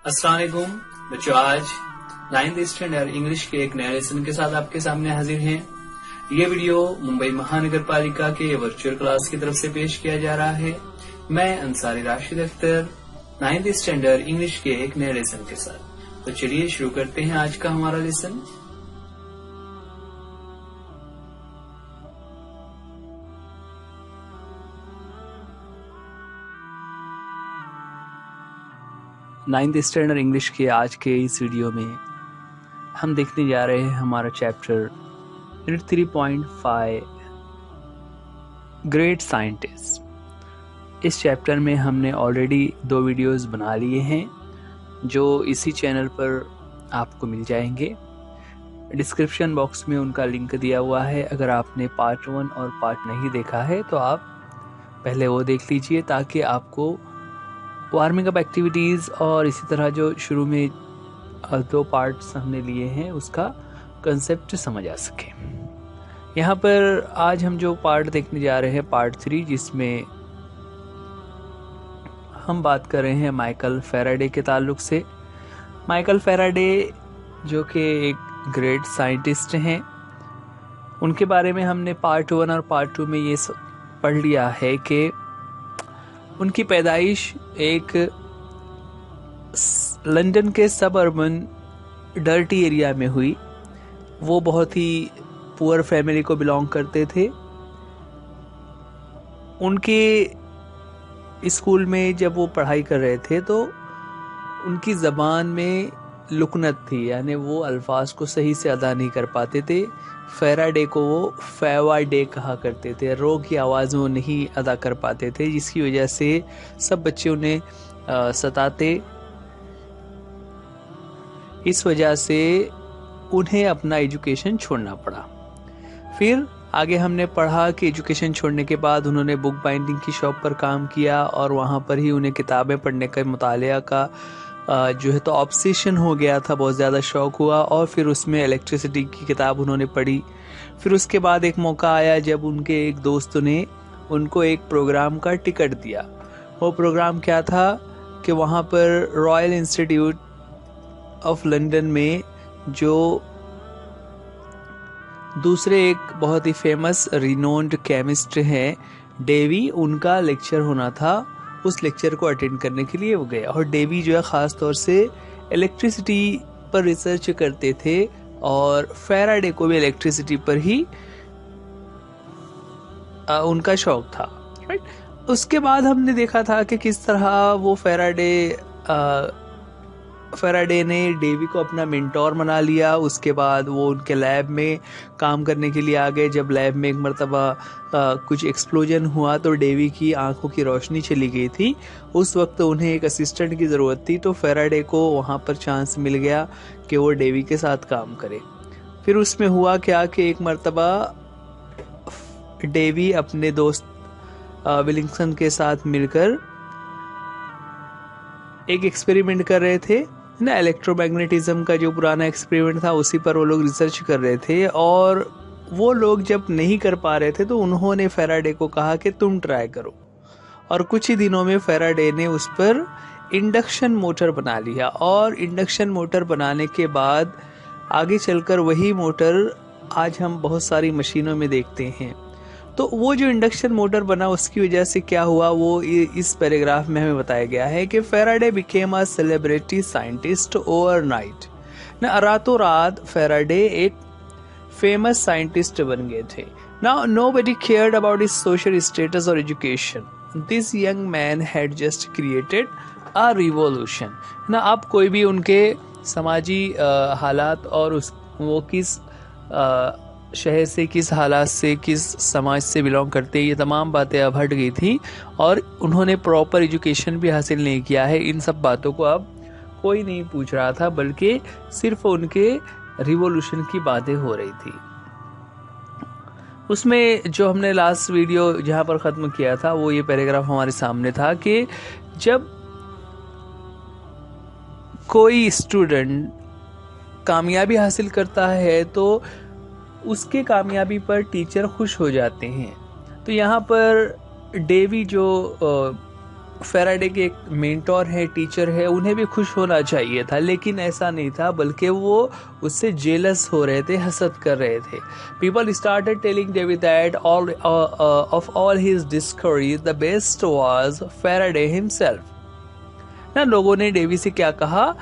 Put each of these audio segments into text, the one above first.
अस्सलाम वालेकुम बच्चों, आज 9th स्टैंडर्ड इंग्लिश के एक नए लेसन के साथ आपके सामने हाजिर हैं। ये वीडियो मुंबई महानगर पालिका के वर्चुअल क्लास की तरफ से पेश किया जा रहा है। मैं Ansari Rashid Akhtar 9th standard English के एक नए लेसन के साथ। तो चलिए शुरू करते हैं आज का हमारा लेसन। नाइन्थ स्टैंडर्ड इंग्लिश के आज के इस वीडियो में हम देखने जा रहे हैं हमारा चैप्टर 3.5 ग्रेट साइंटिस्ट। इस चैप्टर में हमने ऑलरेडी 2 वीडियोस बना लिए हैं जो इसी चैनल पर आपको मिल जाएंगे। डिस्क्रिप्शन बॉक्स में उनका लिंक दिया हुआ है। अगर आपने पार्ट 1 और पार्ट नहीं देखा है तो आप पहले वो देख लीजिए ताकि आपको वार्मिंग अप एक्टिविटीज़ और इसी तरह जो शुरू में 2 पार्ट्स हमने लिए हैं उसका कंसेप्ट समझ आ सके। यहाँ पर आज हम जो पार्ट देखने जा रहे हैं पार्ट 3, जिसमें हम बात कर रहे हैं माइकल फैराडे के ताल्लुक से। माइकल फैराडे जो कि एक ग्रेट साइंटिस्ट हैं, उनके बारे में हमने पार्ट 1 और पार्ट 2 में ये पढ़ लिया है कि उनकी पैदाइश एक लंदन के सब अर्बन डर्टी एरिया में हुई। वो बहुत ही पुअर फैमिली को बिलोंग करते थे। उनके स्कूल में जब वो पढ़ाई कर रहे थे तो उनकी ज़बान में लुकनत थी, यानी वो अल्फाज को सही से अदा नहीं कर पाते थे। फैराडे को वो फैवाडे कहा करते थे, रो की आवाज़ वो नहीं अदा कर पाते थे, जिसकी वजह से सब बच्चे उन्हें सताते। इस वजह से उन्हें अपना एजुकेशन छोड़ना पड़ा। फिर आगे हमने पढ़ा कि एजुकेशन छोड़ने के बाद उन्होंने बुक बाइंडिंग की शॉप पर काम किया और वहाँ पर ही उन्हें किताबें पढ़ने का मुतालिया का जो है तो ऑब्सेशन हो गया था, बहुत ज़्यादा शौक हुआ। और फिर उसमें इलेक्ट्रिसिटी की किताब उन्होंने पढ़ी। फिर उसके बाद एक मौका आया जब उनके एक दोस्त ने उनको एक प्रोग्राम का टिकट दिया। वो प्रोग्राम क्या था कि वहाँ पर रॉयल इंस्टीट्यूट ऑफ लंदन में जो दूसरे एक बहुत ही फेमस रिनोन्ड केमिस्ट हैं डेवी, उनका लेक्चर होना था। उस लेक्चर को अटेंड करने के लिए वो गए। और डेवी जो है ख़ास तौर से इलेक्ट्रिसिटी पर रिसर्च करते थे और फैराडे को भी इलेक्ट्रिसिटी पर ही उनका शौक था, राइट। उसके बाद हमने देखा था कि किस तरह वो फैराडे ने डेवी को अपना मेंटोर बना लिया। उसके बाद वो उनके लैब में काम करने के लिए आ गए। जब लैब में एक मर्तबा कुछ एक्सप्लोजन हुआ तो डेवी की आंखों की रोशनी चली गई थी। उस वक्त उन्हें एक असिस्टेंट की ज़रूरत थी, तो फैराडे को वहाँ पर चांस मिल गया कि वो डेवी के साथ काम करे। फिर उसमें हुआ क्या कि एक मर्तबा डेवी अपने दोस्त विलिंगसन के साथ मिलकर एक एक्सपेरिमेंट कर रहे थे ना, इलेक्ट्रोमैग्नेटिज्म का जो पुराना एक्सपेरिमेंट था उसी पर वो लोग रिसर्च कर रहे थे। और वो लोग जब नहीं कर पा रहे थे तो उन्होंने फैराडे को कहा कि तुम ट्राई करो। और कुछ ही दिनों में फैराडे ने उस पर इंडक्शन मोटर बना लिया। और इंडक्शन मोटर बनाने के बाद आगे चलकर वही मोटर आज हम बहुत सारी मशीनों में देखते हैं। तो वो जो इंडक्शन मोटर बना उसकी वजह से क्या हुआ वो इस पैराग्राफ में हमें बताया गया है कि Faraday became a celebrity scientist overnight. ना रातों रात फैराडे एक फेमस साइंटिस्ट बन गए थे। Now nobody cared about his social status और education. This young man had just created a revolution. ना अब कोई भी उनके समाजी हालात और वो किस शहर से, किस हालात से, किस समाज से बिलोंग करते हैं, ये तमाम बातें अब हट गई थी और उन्होंने प्रॉपर एजुकेशन भी हासिल नहीं किया है। इन सब बातों को अब कोई नहीं पूछ रहा था, बल्कि सिर्फ उनके रिवॉल्यूशन की बातें हो रही थी। उसमें जो हमने लास्ट वीडियो जहाँ पर ख़त्म किया था वो ये पैराग्राफ हमारे सामने था कि जब कोई स्टूडेंट कामयाबी हासिल करता है तो उसके कामयाबी पर टीचर खुश हो जाते हैं। तो यहाँ पर डेवी जो फेराडे के एक मेंटोर है, टीचर है, उन्हें भी खुश होना चाहिए था, लेकिन ऐसा नहीं था, बल्कि वो उससे जेलस हो रहे थे, हसद कर रहे थे। People started telling Davy that all of all his discoveries the best was Faraday himself. ना लोगों ने डेवी से क्या कहा,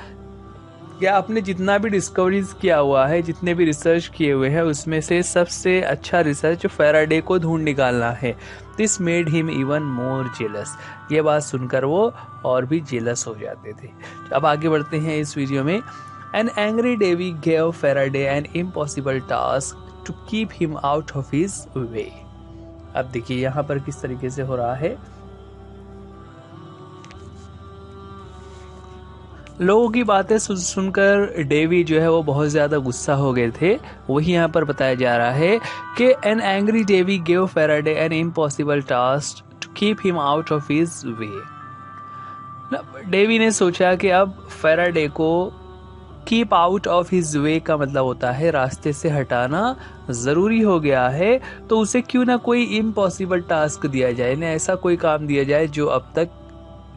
क्या आपने जितना भी डिस्कवरीज किया हुआ है, जितने भी रिसर्च किए हुए हैं, उसमें से सबसे अच्छा रिसर्च फेराडे को ढूंढ निकालना है। This made him even more jealous. ये बात सुनकर वो और भी जेलस हो जाते थे। अब आगे बढ़ते हैं इस वीडियो में। An angry Davy gave Faraday an impossible task to keep him out of his way. अब देखिए यहाँ पर किस तरीके से हो रहा है। लोगों की बातें सुनकर डेवी जो है वो बहुत ज़्यादा गुस्सा हो गए थे। वही यहाँ पर बताया जा रहा है कि an angry Davy give Faraday an impossible task to keep him out of his way. Davy ने सोचा कि अब फेराडे को keep out of his way का मतलब होता है रास्ते से हटाना ज़रूरी हो गया है, तो उसे क्यों ना कोई इम्पॉसिबल टास्क दिया जाए, ना ऐसा कोई काम दिया जाए जो अब तक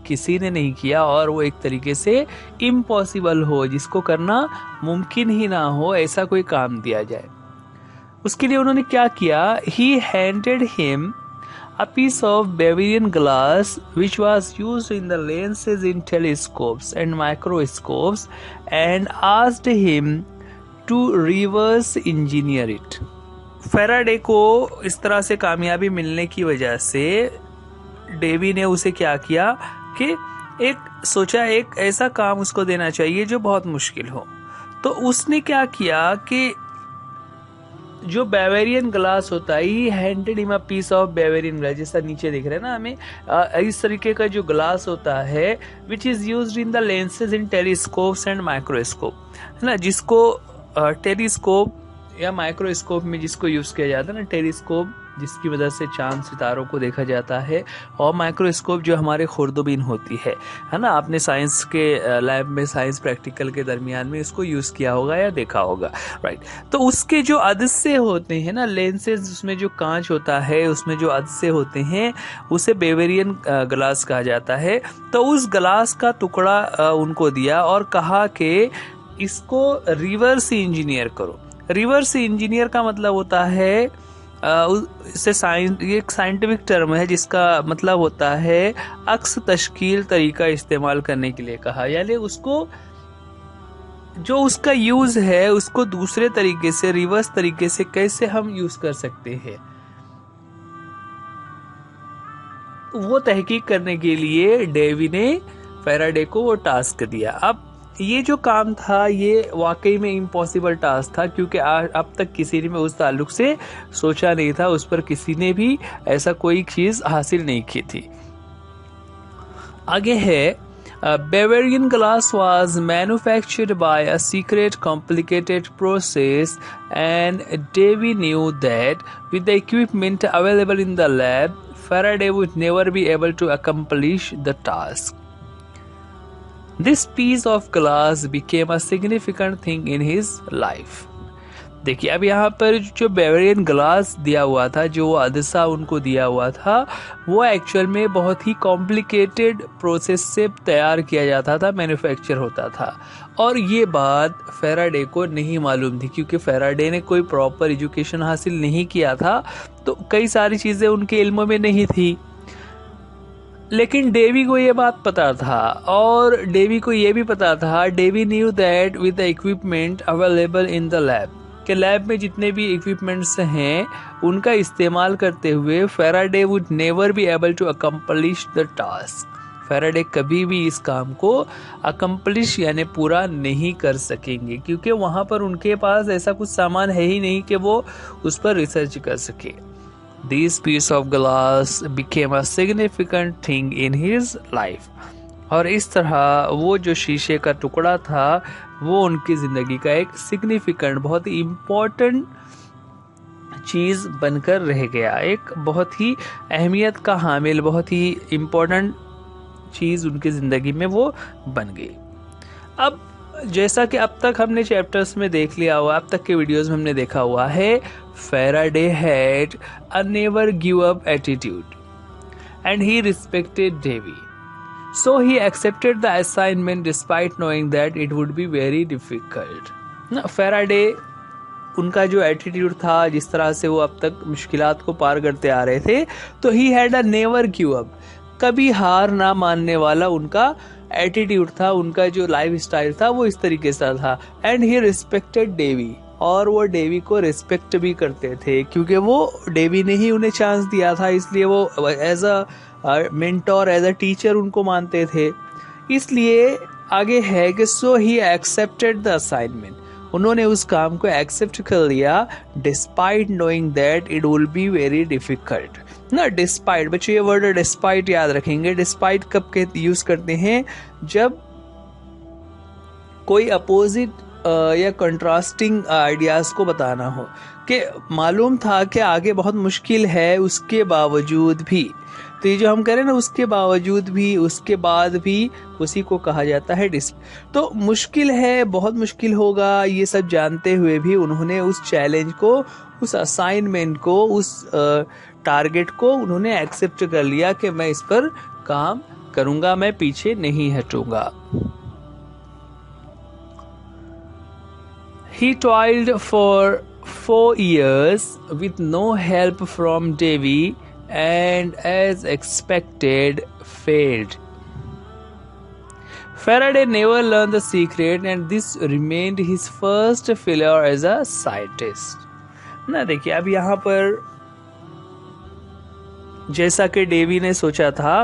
किसी ने नहीं किया और वो एक तरीके से इम्पॉसिबल हो, जिसको करना मुमकिन ही ना हो, ऐसा कोई काम दिया जाए। उसके लिए उन्होंने क्या किया, ही handed him a piece of Bavarian glass which was used in the lenses in telescopes and microscopes and asked him to reverse engineer it. Faraday को इस तरह से कामयाबी मिलने की वजह से डेवी ने उसे क्या किया कि एक ऐसा काम उसको देना चाहिए जो बहुत मुश्किल हो। तो उसने क्या किया कि जो बेवेरियन ग्लास होता है, he handed him a piece of Bavarian glass, जैसा नीचे दिख रहा है ना हमें, इस तरीके का जो ग्लास होता है which is used in the lenses in telescopes and microscope, है ना, जिसको टेलीस्कोप या माइक्रोस्कोप में जिसको यूज किया जाता है ना, टेलीस्कोप जिसकी वजह से चांद सितारों को देखा जाता है, और माइक्रोस्कोप जो हमारे खुर्दबीन होती है ना, आपने साइंस के लैब में साइंस प्रैक्टिकल के दरमियान में इसको यूज किया होगा या देखा होगा, राइट। तो उसके जो अदस्से होते हैं ना, लेंसेज, उसमें जो कांच होता है, उसमें जो अदस्से होते हैं, उसे बेवेरियन ग्लास कहा जाता है। तो उस ग्लास का टुकड़ा उनको दिया और कहा कि इसको रिवर्स इंजीनियर करो। रिवर्स इंजीनियर का मतलब होता है, इससे ये एक साइंटिफिक टर्म है जिसका मतलब होता है अक्स तश्कील तरीका इस्तेमाल करने के लिए कहा, यानी उसको जो उसका यूज है उसको दूसरे तरीके से, रिवर्स तरीके से कैसे हम यूज कर सकते हैं, वो तहकीक करने के लिए डेवी ने फेराडे को वो टास्क दिया। अब ये जो काम था ये वाकई में इम्पॉसिबल टास्क था, क्योंकि अब तक किसी ने उस ताल्लुक से सोचा नहीं था, उस पर किसी ने भी ऐसा कोई चीज हासिल नहीं की थी। आगे है, Bavarian glass was manufactured by a secret complicated process, and Davy knew that with the equipment available in the lab, Faraday would never be able to accomplish the task. This piece of glass became a significant thing in his life. देखिए अब यहाँ पर जो बेवेरियन glass दिया हुआ था, जो वो अदसा उनको दिया हुआ था, वो एक्चुअल में बहुत ही कॉम्प्लिकेटेड प्रोसेस से तैयार किया जाता था, मैन्युफैक्चर होता था। और ये बात फेराडे को नहीं मालूम थी, क्योंकि फेराडे ने कोई प्रॉपर एजुकेशन हासिल नहीं किया था, तो कई सारी चीज़ें उनके इल्म में नहीं थी। लेकिन डेवी को ये बात पता था, और डेवी को ये भी पता था, Davy knew that with the equipment available in the lab, के लैब में जितने भी इक्विपमेंट्स हैं उनका इस्तेमाल करते हुए Faraday would never be able to accomplish the task. Faraday कभी भी इस काम को अकम्प्लिश यानी पूरा नहीं कर सकेंगे, क्योंकि वहां पर उनके पास ऐसा कुछ सामान है ही नहीं कि वो उस पर रिसर्च कर सके। This piece of glass became a significant thing in his life. और इस तरह वो जो शीशे का टुकड़ा था वो उनकी जिंदगी का एक सिग्निफिकेंट, बहुत ही इम्पोर्टेंट चीज बनकर रह गया। एक बहुत ही अहमियत का हामिल, बहुत ही इम्पोर्टेंट चीज उनकी जिंदगी में वो बन गई। अब जैसा कि अब तक हमने चैप्टर्स में देख लिया हुआ, अब तक के वीडियोस में हमने देखा हुआ है, Faraday had a never give up attitude and he respected Davy. So he accepted the assignment despite knowing that it would be very difficult. ना फेराडे उनका जो एटीट्यूड था, जिस तरह से वो अब तक मुश्किलात को पार करते आ रहे थे, तो he had a never give up, कभी हार ना मानने वाला उनका एटीट्यूड था, उनका जो लाइफ स्टाइल था वो इस तरीके से था. एंड ही रिस्पेक्टेड डेवी, और वो डेवी को रिस्पेक्ट भी करते थे क्योंकि वो डेवी ने ही उन्हें चांस दिया था, इसलिए वो as a mentor, as a teacher उनको मानते थे. इसलिए आगे है कि so he accepted the assignment, उन्होंने उस काम को एक्सेप्ट कर लिया despite knowing that it will be very difficult. ना डिस्पाइट, बच्चों ये वर्ड डिस्पाइट याद रखेंगे. डिस्पाइट कब यूज करते हैं? जब कोई अपोजिट या कंट्रास्टिंग आइडियाज को बताना हो, कि मालूम था कि आगे बहुत मुश्किल है, उसके बावजूद भी, तो ये जो हम करें ना उसके बावजूद भी, उसके बाद भी, उसी को कहा जाता है तो मुश्किल है, बहुत मुश्किल होगा, ये सब जानते हुए भी उन्होंने उस चैलेंज को, उस असाइनमेंट को, उस टारगेट को उन्होंने एक्सेप्ट कर लिया कि मैं इस पर काम करूंगा, मैं पीछे नहीं हटूंगा. He toiled for 4 years with no help from Davy and as expected failed. Faraday never learned the secret and this remained his first failure as a scientist. ना देखिए अब यहाँ पर जैसा कि डेवी ने सोचा था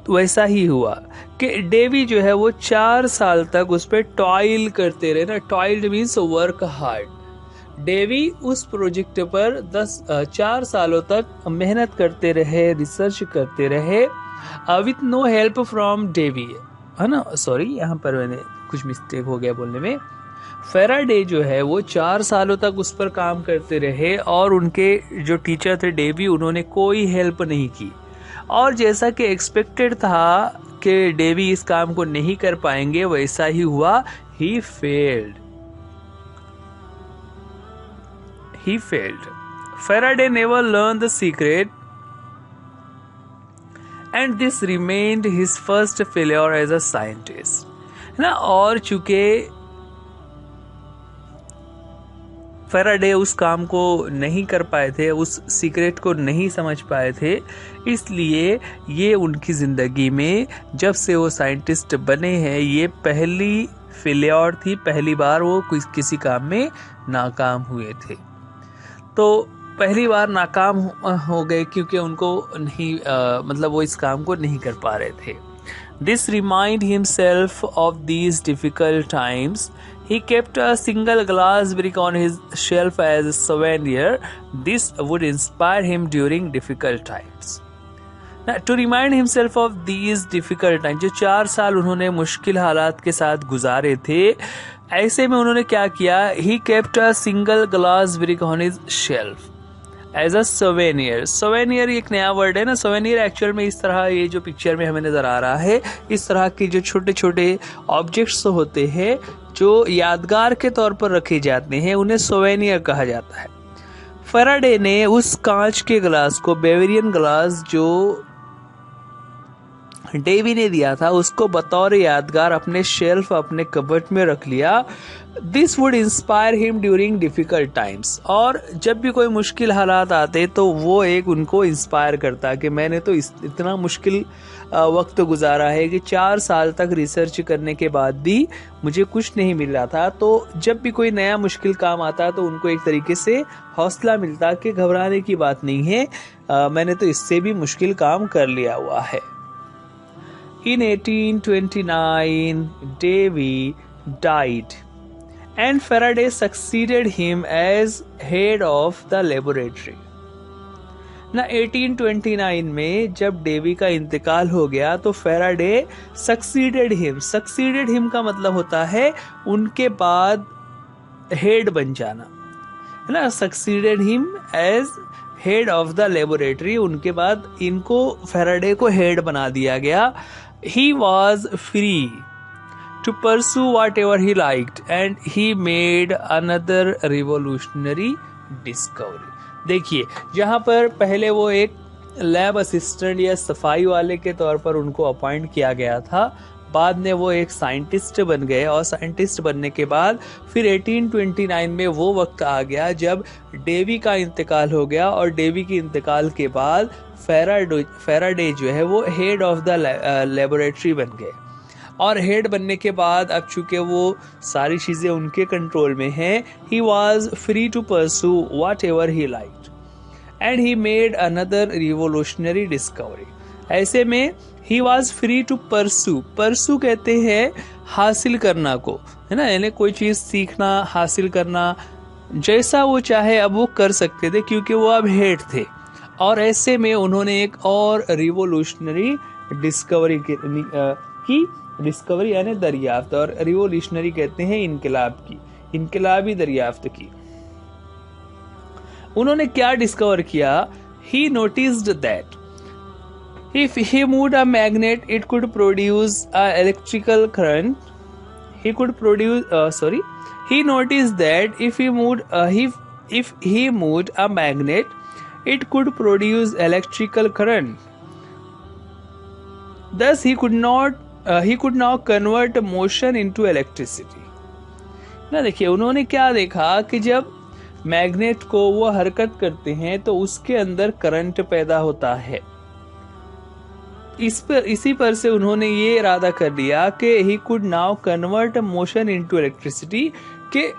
वैसा ही हुआ कि डेवी जो है वो 4 साल तक उस पर टॉयल करते रहे ना. Toiled means work hard. Davy उस प्रोजेक्ट पर 4 सालों तक मेहनत करते रहे, रिसर्च करते रहे with no help from Davy, है ना. सॉरी, यहाँ पर मैंने कुछ मिस्टेक हो गया बोलने में. फेराडे जो है वो 4 सालों तक उस पर काम करते रहे और उनके जो टीचर थे डेवी, उन्होंने कोई हेल्प नहीं की. और जैसा कि एक्सपेक्टेड था कि डेवी इस काम को नहीं कर पाएंगे, वैसा ही हुआ. He failed. Faraday never learned the secret and this remained his first failure as a scientist. ना, और चूंकि फेराडे उस काम को नहीं कर पाए थे, उस सीक्रेट को नहीं समझ पाए थे, इसलिए ये उनकी जिंदगी में जब से वो साइंटिस्ट बने हैं ये पहली फेलियर थी, पहली बार वो किसी काम में नाकाम हुए थे. तो पहली बार नाकाम हो गए क्योंकि उनको नहीं मतलब वो इस काम को नहीं कर पा रहे थे. This remind himself of these difficult times. He kept a single glass brick on his shelf as a souvenir. This would inspire him during difficult times. Now, to remind himself of these difficult times, जो 4 साल उन्होंने मुश्किल हालात के साथ गुजारे थे, ऐसे में उन्होंने क्या किया? He kept a single glass brick on his shelf as a souvenir. Souvenir एक नया वर्ड है ना. सोवेनियर एक्चुअल में इस तरह, ये जो पिक्चर में हमें नजर आ रहा है, इस तरह के जो छोटे छोटे ऑब्जेक्ट्स होते हैं जो यादगार के तौर पर रखे जाते हैं, उन्हें सोवेनियर कहा जाता है. फेराडे ने उस कांच के ग्लास को, बेवेरियन ग्लास जो डेवी ने दिया था, उसको बतौर यादगार अपने शेल्फ, अपने कबर्ड में रख लिया. This would inspire him during difficult times. और जब भी कोई मुश्किल हालात आते तो वो एक उनको इंस्पायर करता कि मैंने तो इतना मुश्किल वक्त गुजारा है कि 4 साल तक रिसर्च करने के बाद भी मुझे कुछ नहीं मिल रहा था. तो जब भी कोई नया मुश्किल काम आता तो उनको एक तरीके से हौसला मिलता कि घबराने की बात नहीं है, मैंने तो इससे भी मुश्किल काम कर लिया हुआ है. In 1829, Davy died, and Faraday succeeded him as head of the laboratory. ना 1829 में जब डेवी का इंतकाल हो गया तो फेराडे सक्सीडेड हिम का मतलब होता है उनके बाद हेड बन जाना, है ना. Succeeded him as head of the laboratory, उनके बाद इनको फेराडे को हेड बना दिया गया. He was free to pursue whatever he liked and he made another revolutionary discovery. देखिए जहां पर पहले वो एक लैब असिस्टेंट या सफाई वाले के तौर पर उनको अपॉइंट किया गया था। बाद में वो एक साइंटिस्ट बन गए और साइंटिस्ट बनने के बाद फिर 1829 में वो वक्त आ गया जब डेवी का इंतकाल हो गया और डेवी के इंतकाल के बाद फैराडे जो है वो हेड ऑफ द लेबोरेटरी बन गए। और हेड बनने के बाद अब चूंकि वो सारी चीजें उनके कंट्रोल में हैं, he was free to pursue whatever he liked and he made another revolutionary discovery. ऐसे में he was free to pursue कहते हैं हासिल करना को, है ना, यानी कोई चीज सीखना, हासिल करना, जैसा वो चाहे अब वो कर सकते थे क्योंकि वो अब हेड थे। और ऐसे में उन्होंने एक और रिवोल्यूशनरी डिस्कवरी की डिस्कवरी यानी दरियाफ्त, और रिवोल्यूशनरी कहते हैं इनकलाब की, इनकलाबी दरियाफ्त की। उन्होंने क्या डिस्कवर किया? ही noticed that if he moved a magnet it could produce a electrical current. He noticed that if he moved a magnet it could produce electrical current. Thus he could now convert motion into electricity. ना देखिए, उन्होंने क्या देखा कि जब magnet को वो हरकत करते हैं तो उसके अंदर करंट पैदा होता है। इसी पर से उन्होंने ये इरादा कर लिया कि he could now convert motion into electricity, के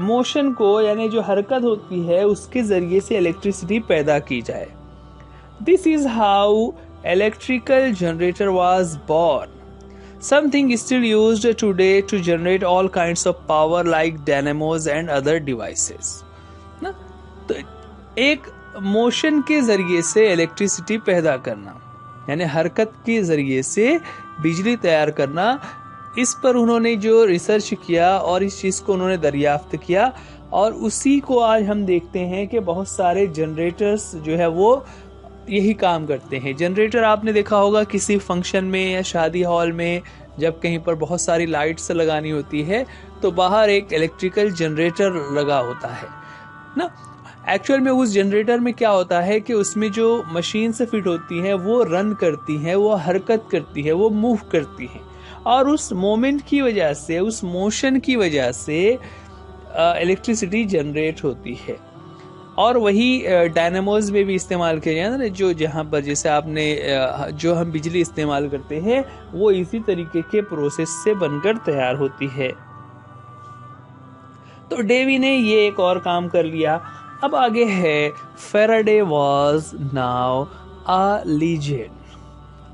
मोशन को यानी जो हरकत होती है उसके जरिए से इलेक्ट्रिसिटी पैदा की जाए। This is how electrical generator was born, something still used today to generate all kinds of power like dynamos and other devices. ना, तो एक मोशन के जरिए से इलेक्ट्रिसिटी पैदा करना यानी हरकत के जरिए से बिजली तैयार करना, इस पर उन्होंने जो रिसर्च किया और इस चीज को उन्होंने दरियाफ्त किया और उसी को आज हम देखते हैं कि बहुत सारे जनरेटर्स जो है वो यही काम करते हैं। जनरेटर आपने देखा होगा किसी फंक्शन में या शादी हॉल में जब कहीं पर बहुत सारी लाइट्स लगानी होती है तो बाहर एक इलेक्ट्रिकल जनरेटर लगा होता है ना। एक्चुअल में उस जनरेटर में क्या होता है कि उसमें जो मशीन से फिट होती हैं वो रन करती हैं, वो हरकत करती है, वो मूव करती हैं और उस मोमेंट की वजह से, उस मोशन की वजह से इलेक्ट्रिसिटी जनरेट होती है। और वही डायनामोज में भी इस्तेमाल किया जाता है, जो जहाँ पर जैसे आपने जो हम बिजली इस्तेमाल करते हैं वो इसी तरीके के प्रोसेस से बनकर तैयार होती है। तो डेवी ने ये एक और काम कर लिया। अब आगे है Faraday was now a legend,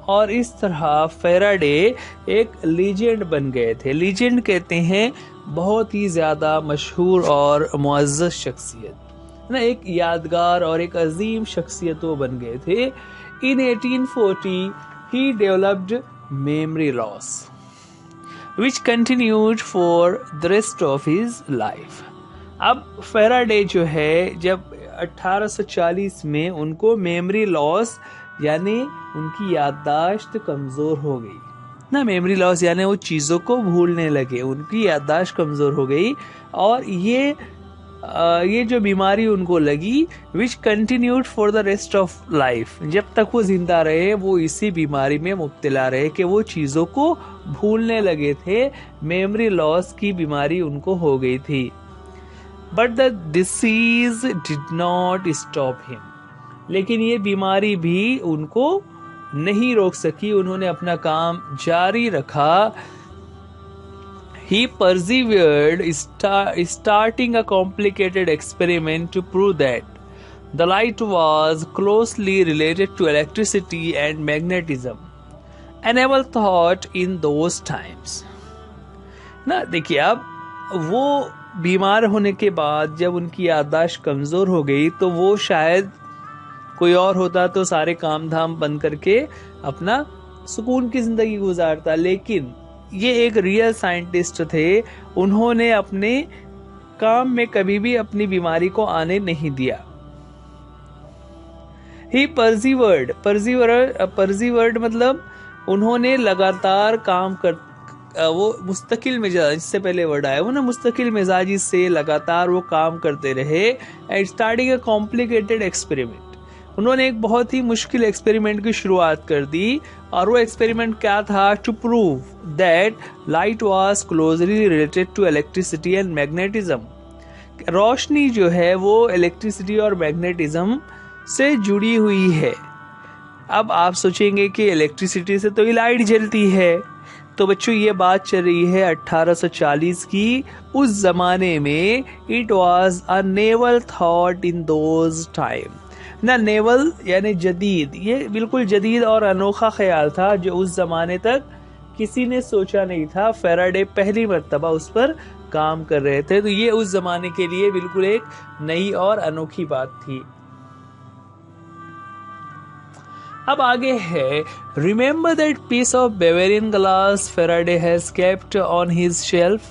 और इस तरह फैराडे एक लीजेंड बन गए थे। लीजेंड कहते हैं बहुत ही ज्यादा मशहूर और मुअज़्ज़ज़ शख्सियत ना, एक यादगार और एक अजीम शख्सियत वो बन गए थे। In 1840 he developed memory loss which continued for the rest of his life. अब फैराडे जो है जब 1840 में उनको मेमोरी लॉस यानी उनकी याददाश्त कमजोर हो गई ना, मेमोरी लॉस यानी वो चीजों को भूलने लगे, उनकी याददाश्त कमजोर हो गई और ये जो बीमारी उनको लगी which continued for the rest of life, जब तक वो जिंदा रहे वो इसी बीमारी में मुब्तला रहे कि वो चीजों को भूलने लगे थे। मेमोरी लॉस की बीमारी उनको हो गई थी। But the disease did not stop him, लेकिन ये बीमारी भी उनको नहीं रोक सकी, उन्होंने अपना काम जारी रखा। He persevered, starting a complicated experiment to prove that the light was closely related to electricity and magnetism. A novel thought in those times. ना देखिए, अब वो बीमार होने के बाद जब उनकी याददाश्त कमजोर हो गई तो वो शायद कोई और होता तो सारे काम धाम बंद करके अपना सुकून की जिंदगी गुजारता, लेकिन ये एक रियल साइंटिस्ट थे। उन्होंने अपने काम में कभी भी अपनी बीमारी को आने नहीं दिया। ही परजीवर्ड मतलब उन्होंने लगातार काम कर, वो मुस्तकिल मिजाज, जिससे पहले वर्ड आया वो ना, मुस्तकिल मिजाजी से लगातार वो काम करते रहे। And starting a complicated experiment, उन्होंने एक बहुत ही मुश्किल एक्सपेरिमेंट की शुरुआत कर दी, और वो एक्सपेरिमेंट क्या था? To prove that light was closely related to electricity and magnetism. रोशनी जो है वो इलेक्ट्रिसिटी और मैग्नेटिज्म से जुड़ी हुई है। अब आप सोचेंगे कि इलेक्ट्रिसिटी से तो ये लाइट जलती है, तो बच्चों ये बात चल रही है 1840 की। उस जमाने में it was a naval thought in those time ना। नेवल यानी जदीद, ये बिल्कुल जदीद और अनोखा ख्याल था जो उस जमाने तक किसी ने सोचा नहीं था। फैराडे पहली मर्तबा उस पर काम कर रहे थे, तो ये उस जमाने के लिए बिल्कुल एक नई और अनोखी बात थी। अब आगे है, remember that piece of Bavarian glass Faraday has kept on his shelf.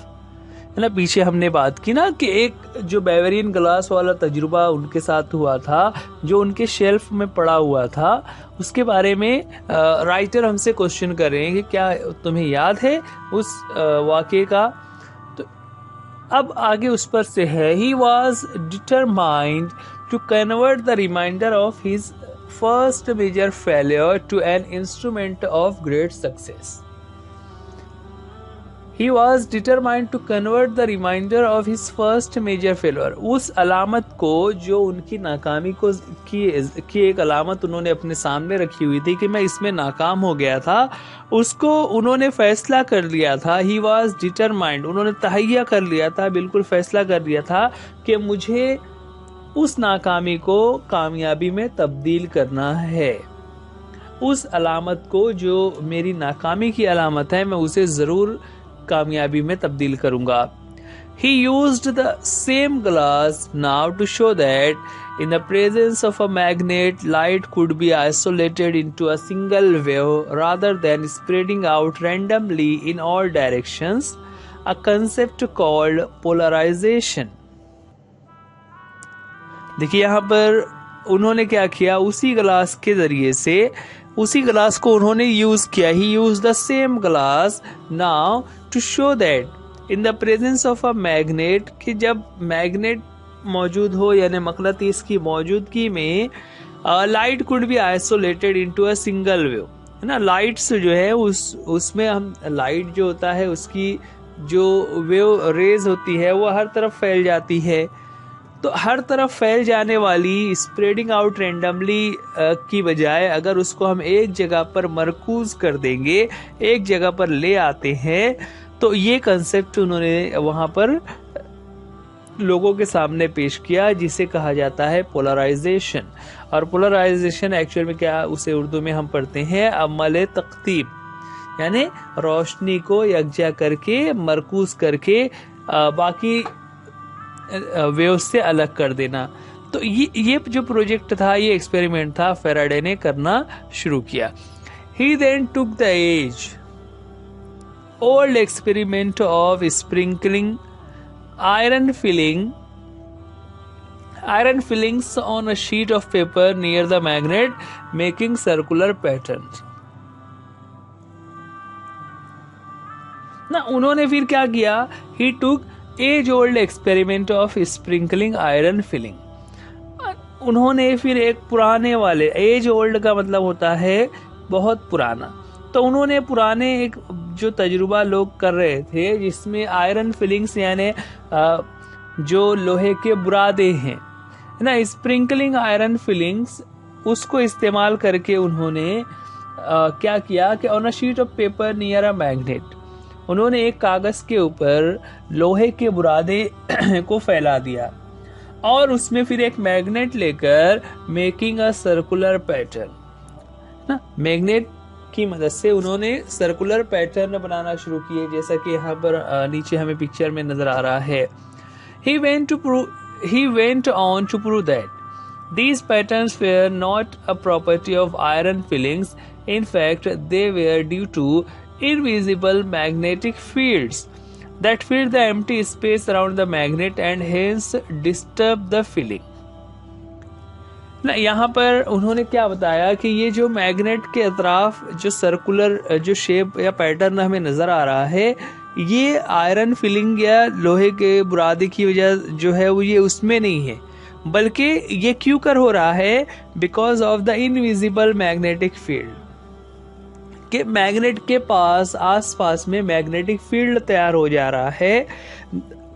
है ना, पीछे हमने बात की ना कि एक जो बेवेरियन ग्लास वाला तजुर्बा उनके साथ हुआ था, जो उनके शेल्फ में पड़ा हुआ था, उसके बारे में राइटर हमसे क्वेश्चन कर रहे हैं कि क्या तुम्हें याद है उस वाक़े का। तो अब आगे उस पर से है, he was determined to convert the reminder of his first major failure to an instrument of great success. He was determined to convert the reminder of his first major failure. उस अलामत को, जो उनकी नाकामी को की एक अलामत उन्होंने अपने सामने रखी हुई थी कि मैं इसमें नाकाम हो गया था, उसको उन्होंने फैसला कर लिया था। He was determined, उन्होंने तहैया कर लिया था, बिल्कुल फैसला कर लिया था कि मुझे उस नाकामी को कामयाबी में तब्दील करना है। उस अलामत को, जो मेरी नाकामी की अलामत है, मैं उसे जरूर कामयाबी में तब्दील करूंगा। He used the same glass now to show that in the presence of a magnet, light could be isolated into a single wave rather than spreading out randomly in all directions, a concept called polarization. देखिए यहाँ पर उन्होंने क्या किया, उसी glass के जरिए से, उसी ग्लास को उन्होंने यूज किया। He use the same glass now to show that in the presence of a magnet, कि जब मैग्नेट मौजूद हो यानी मकनातीस की मौजूदगी में, light could be isolated into a single wave. है ना, लाइट्स जो है उसमें हम लाइट जो होता है उसकी जो वेव रेज होती है वो हर तरफ फैल जाती है। तो हर तरफ फैल जाने वाली स्प्रेडिंग आउट रेंडमली की बजाय अगर उसको हम एक जगह पर मरकूज कर देंगे, एक जगह पर ले आते हैं, तो ये कंसेप्ट उन्होंने वहां पर लोगों के सामने पेश किया, जिसे कहा जाता है पोलराइजेशन। और पोलराइजेशन एक्चुअल में क्या, उसे उर्दू में हम पढ़ते हैं अमल तख्तीब, यानी रोशनी को यकजा करके, मरकूज करके बाकी वेव से अलग कर देना। तो ये जो प्रोजेक्ट था, ये एक्सपेरिमेंट था, फेराडे ने करना शुरू किया। He then took the age old experiment of sprinkling iron fillings on a sheet of paper near the magnet, making circular patterns. ना उन्होंने फिर क्या किया, he took as old experiment of sprinkling iron filing. उन्होंने फिर एक पुराने वाले, एज ओल्ड का मतलब होता है बहुत पुराना, तो उन्होंने पुराने एक जो तजुर्बा लोग कर रहे थे जिसमें आयरन फिलिंग्स यानी जो लोहे के बुरादे हैं ना, स्प्रिंकलिंग आयरन फिलिंग्स, उसको इस्तेमाल करके उन्होंने क्या किया कि on a sheet of paper near a magnet, उन्होंने एक कागज के ऊपर लोहे के बुरादे को फैला दिया और उसमें फिर एक मैग्नेट लेकर मेकिंग अ सर्कुलर पैटर्न ना, मैग्नेट की मदद से उन्होंने सर्कुलर पैटर्न बनाना शुरू किए, जैसा कि यहाँ पर नीचे हमें पिक्चर में नजर आ रहा है। He went on to prove that these patterns were not a property of iron fillings. In fact, they were due to invisible magnetic fields that fill the empty space around the magnet and hence disturb the filling. ना यहाँ पर उन्होंने क्या बताया कि ये जो magnet के अतराफ जो सर्कुलर जो शेप या पैटर्न हमें नजर आ रहा है, ये आयरन फिलिंग या लोहे के बुरादे की वजह जो है वो ये उसमें नहीं है, बल्कि ये क्यों कर हो रहा है, because of the invisible magnetic field, कि मैग्नेट के पास आसपास में मैग्नेटिक फील्ड तैयार हो जा रहा है,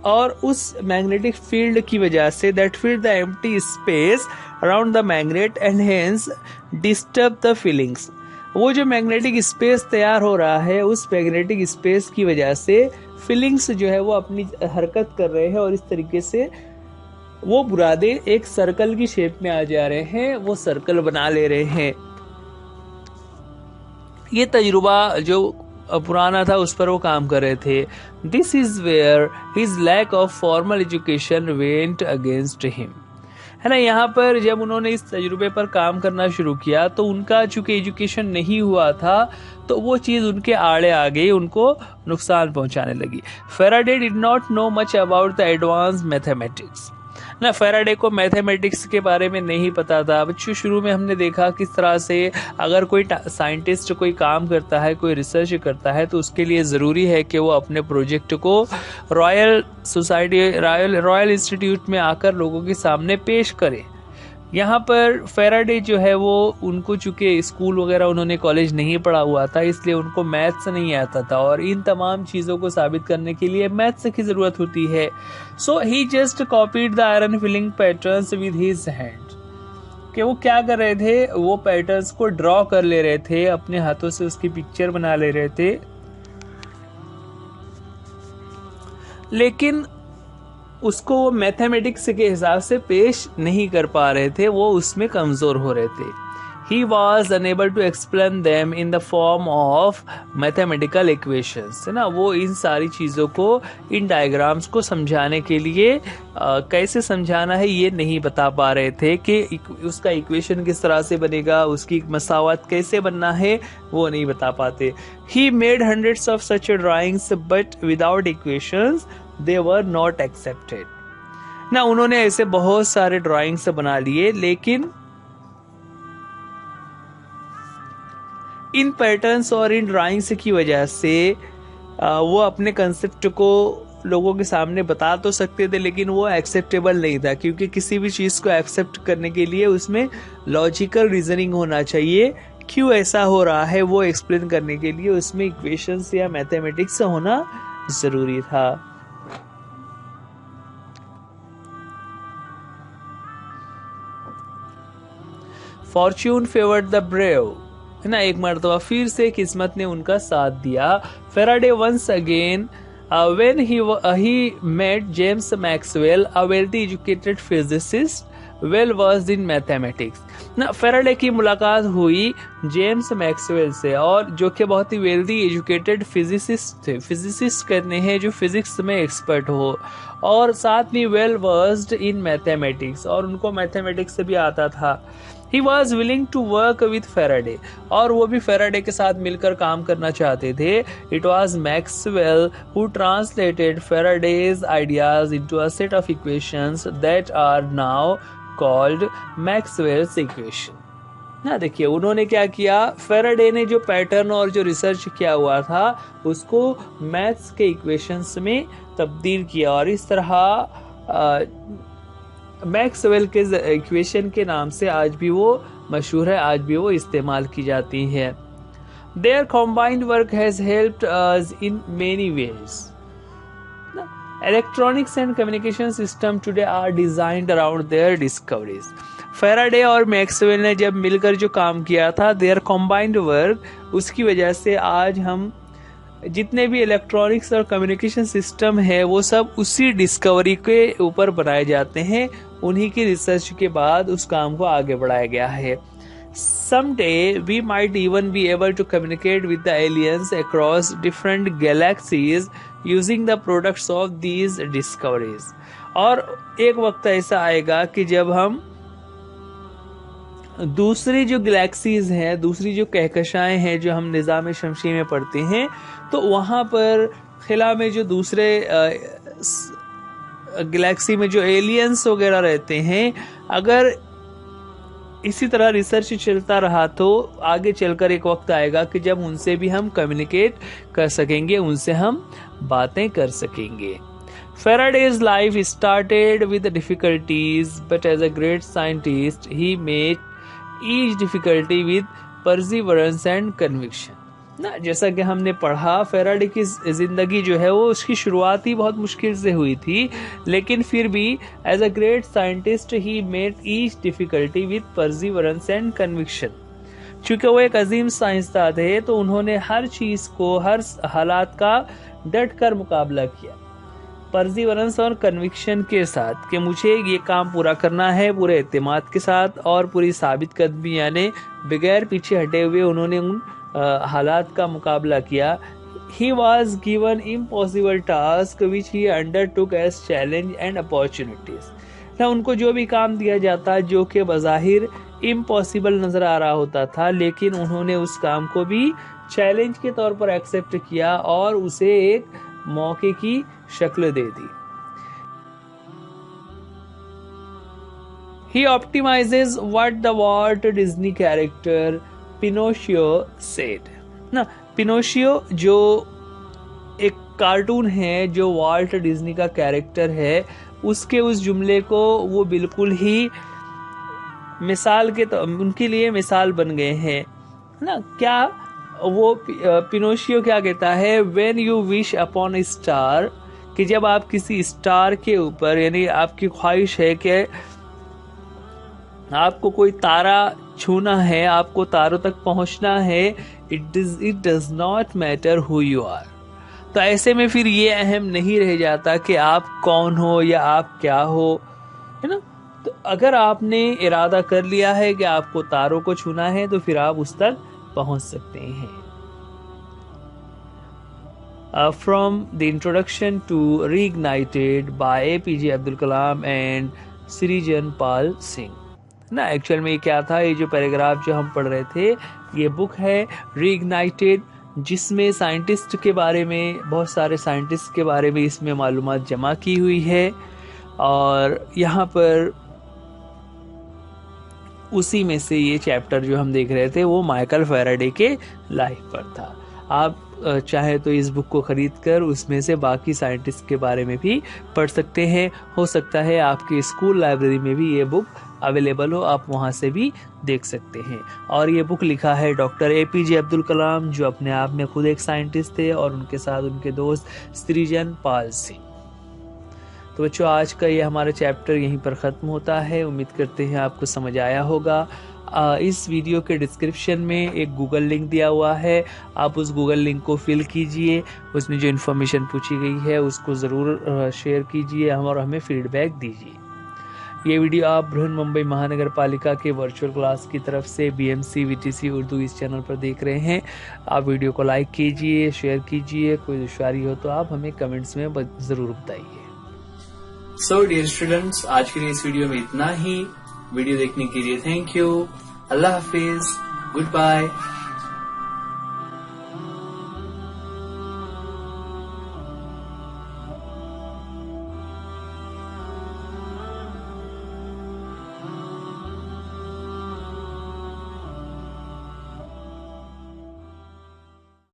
और उस मैग्नेटिक फील्ड की वजह से that fill the empty space around the magnet and hence disturb the feelings. वो जो मैग्नेटिक स्पेस तैयार हो रहा है, उस मैग्नेटिक स्पेस की वजह से फीलिंग्स जो है वो अपनी हरकत कर रहे हैं, और इस तरीके से वो बुरादे एक सर्कल की शेप में आ जा रहे हैं, वो सर्कल बना ले रहे हैं। ये तजुर्बा जो पुराना था उस पर वो काम कर रहे थे। This is where his lack of formal education went against him, है ना। यहाँ पर जब उन्होंने इस तजुर्बे पर काम करना शुरू किया तो उनका चूंकि एजुकेशन नहीं हुआ था तो वो चीज़ उनके आड़े आ गई, उनको नुकसान पहुंचाने लगी। Faraday did not know much about the advance mathematics ना। फेराडे को मैथमेटिक्स के बारे में नहीं पता था। बच्चों, शुरू में हमने देखा किस तरह से अगर कोई साइंटिस्ट कोई काम करता है, कोई रिसर्च करता है, तो उसके लिए ज़रूरी है कि वो अपने प्रोजेक्ट को रॉयल इंस्टीट्यूट में आकर लोगों के सामने पेश करे। यहाँ पर फेराडे जो है वो, उनको चूंकि स्कूल वगैरह उन्होंने कॉलेज नहीं पढ़ा हुआ था, इसलिए उनको मैथ्स नहीं आता था, और इन तमाम चीज़ों को साबित करने के लिए मैथ्स की ज़रूरत होती है। So he just copied the iron filing patterns with his hand, कि वो क्या कर रहे थे, वो पैटर्न्स को ड्रॉ कर ले रहे थे, अपने हाथों से उसकी पिक्चर बना ले रहे थे, लेकिन उसको वो मैथमेटिक्स के हिसाब से पेश नहीं कर पा रहे थे, वो उसमें कमजोर हो रहे थे। He was unable to explain them in the form of mathematical equations, है ना। वो इन सारी चीज़ों को, इन डायग्राम्स को समझाने के लिए कैसे समझाना है ये नहीं बता पा रहे थे, कि उसका इक्वेशन किस तरह से बनेगा, उसकी मसावत कैसे बनना है, वो नहीं बता पाते। He made hundreds of such drawings but without equations they were not accepted, ना। उन्होंने ऐसे बहुत सारे ड्राइंग्स बना लिए, लेकिन इन पैटर्न्स और इन ड्राइंग्स की वजह से वो अपने कंसेप्ट को लोगों के सामने बता तो सकते थे, लेकिन वो एक्सेप्टेबल नहीं था, क्योंकि किसी भी चीज़ को एक्सेप्ट करने के लिए उसमें लॉजिकल रीजनिंग होना चाहिए। क्यों ऐसा हो रहा है वो एक्सप्लेन करने के लिए उसमें इक्वेशंस या मैथमेटिक्स होना ज़रूरी था। फॉर्च्यून फेवर्ड द ब्रेव, है ना। एक मर्तबा फिर से किस्मत ने उनका साथ दिया। Faraday once again when he met James Maxwell, a wealthy educated physicist well versed in mathematics, ना। फेराडे की मुलाकात हुई जेम्स मैक्सवेल से, और जो कि बहुत ही वेल्दी एजुकेटेड फिजिसिस्ट थे। फिजिसिस्ट कहते हैं जो फिजिक्स में एक्सपर्ट हो, और साथ में वेल वर्स्ड इन मैथमेटिक्स, और उनको मैथमेटिक्स से भी आता था। He was willing to work with Faraday, और वो भी फेराडे के साथ मिलकर काम करना चाहते थे। It was Maxwell who translated Faraday's ideas into a set of equations that are now called Maxwell's equation, ना। देखिए उन्होंने क्या किया, फेराडे ने जो पैटर्न और जो रिसर्च किया हुआ था उसको मैथ्स के इक्वेशंस में तब्दील किया, और इस तरह मैक्सवेल के इक्वेशन के नाम से आज भी वो मशहूर है, आज भी वो इस्तेमाल की जाती है। Their combined work has helped us in many ways. Electronics and communication system today are designed around their discoveries. Faraday और मैक्सवेल ने जब मिलकर जो काम किया था, their combined work, उसकी वजह से आज हम जितने भी इलेक्ट्रॉनिक्स और कम्युनिकेशन सिस्टम है वो सब उसी डिस्कवरी के ऊपर बनाए जाते हैं। उन्हीं की रिसर्च के बाद उस काम को आगे बढ़ाया गया है। Someday we might even be able to communicate with the aliens across different galaxies using the products of these discoveries. और एक वक्त ऐसा आएगा कि जब हम दूसरी जो गैलेक्सीज हैं, दूसरी जो कहकशाएं हैं जो हम निज़ाम शमसी में पढ़ते हैं, तो वहाँ पर खिला में जो दूसरे गैलेक्सी में जो एलियंस वगैरह रहते हैं, अगर इसी तरह रिसर्च चलता रहा तो आगे चलकर एक वक्त आएगा कि जब उनसे भी हम कम्युनिकेट कर सकेंगे, उनसे हम बातें कर सकेंगे। Faraday's life started with difficulties, but as a great scientist, he met each difficulty with perseverance and conviction. ना जैसा कि हमने पढ़ा, फेराडे की जिंदगी जो है वो उसकी शुरुआत ही बहुत मुश्किल से हुई थी, लेकिन फिर भी as a great scientist he met each difficulty with perseverance and conviction. चूंकि वो एक अजीम साइंसदान थे तो उन्होंने हर चीज को, हर हालात का डट कर मुकाबला किया, परसिवरेंस और कन्विक्शन के साथ कि मुझे ये काम पूरा करना है, पूरे एतमाद के साथ और पूरी साबित कदमी, यानी बगैर पीछे हटे हुए उन्होंने उन हालात का मुकाबला किया। He was given impossible task which he undertook as challenge and opportunities। ना उनको जो भी काम दिया जाता जो कि बज़ाहिर इम्पॉसिबल नजर आ रहा होता था, लेकिन उन्होंने उस काम को भी चैलेंज के तौर पर एक्सेप्ट किया और उसे एक मौके की शक्ल दे दी। He optimizes what the Walt Disney character Pinocchio said. ना पिनोशियो जो एक कार्टून है, जो वाल्ट डिज्नी का कैरेक्टर है, उसके उस जुमले को वो बिल्कुल ही मिसाल के तो उनके लिए मिसाल बन गए हैं ना। क्या वो पिनोशियो क्या कहता है, when you wish upon A star, कि जब आप किसी स्टार के ऊपर, यानी आपकी ख्वाहिश है कि आपको कोई तारा छूना है, आपको तारों तक पहुंचना है, it does not matter who you are. तो ऐसे में फिर ये अहम नहीं रह जाता कि आप कौन हो या आप क्या हो, है ना। तो अगर आपने इरादा कर लिया है कि आपको तारों को छूना है तो फिर आप उस तक पहुंच सकते हैं। From the introduction to Reignited by APJ Abdul Kalam and Srijan Pal Singh. ना एक्चुअल में ये क्या था, ये जो पैराग्राफ जो हम पढ़ रहे थे, ये बुक है रीइग्नाइटेड, जिसमें साइंटिस्ट के बारे में, बहुत सारे साइंटिस्ट के बारे में इसमें मालूमात जमा की हुई है। और यहाँ पर उसी में से ये चैप्टर जो हम देख रहे थे वो माइकल फैराडे के लाइफ पर था। आप चाहे तो इस बुक को खरीद कर उसमें से बाकी साइंटिस्ट के बारे में भी पढ़ सकते हैं। हो सकता है आपकी स्कूल लाइब्रेरी में भी ये बुक अवेलेबल हो, आप वहां से भी देख सकते हैं। और ये बुक लिखा है डॉक्टर एपीजे अब्दुल कलाम, जो अपने आप में खुद एक साइंटिस्ट थे, और उनके साथ उनके दोस्त सृजन पाल सिंह। तो बच्चों, आज का ये हमारा चैप्टर यहीं पर ख़त्म होता है। उम्मीद करते हैं आपको समझ आया होगा। इस वीडियो के डिस्क्रिप्शन में एक गूगल लिंक दिया हुआ है, आप उस गूगल लिंक को फिल कीजिए, उसमें जो इन्फॉर्मेशन पूछी गई है उसको ज़रूर शेयर कीजिए और हमें फीडबैक दीजिए। ये वीडियो आप बृहन्मुंबई महानगर पालिका के वर्चुअल क्लास की तरफ से BMC VTC उर्दू इस चैनल पर देख रहे हैं। आप वीडियो को लाइक कीजिए, शेयर कीजिए, कोई दुश्वारी हो तो आप हमें कमेंट्स में ज़रूर बताइए। सो डियर स्टूडेंट्स, आज के लिए इस वीडियो में इतना ही। वीडियो देखने के लिए थैंक यू। अल्लाह हाफिज, गुड बाय।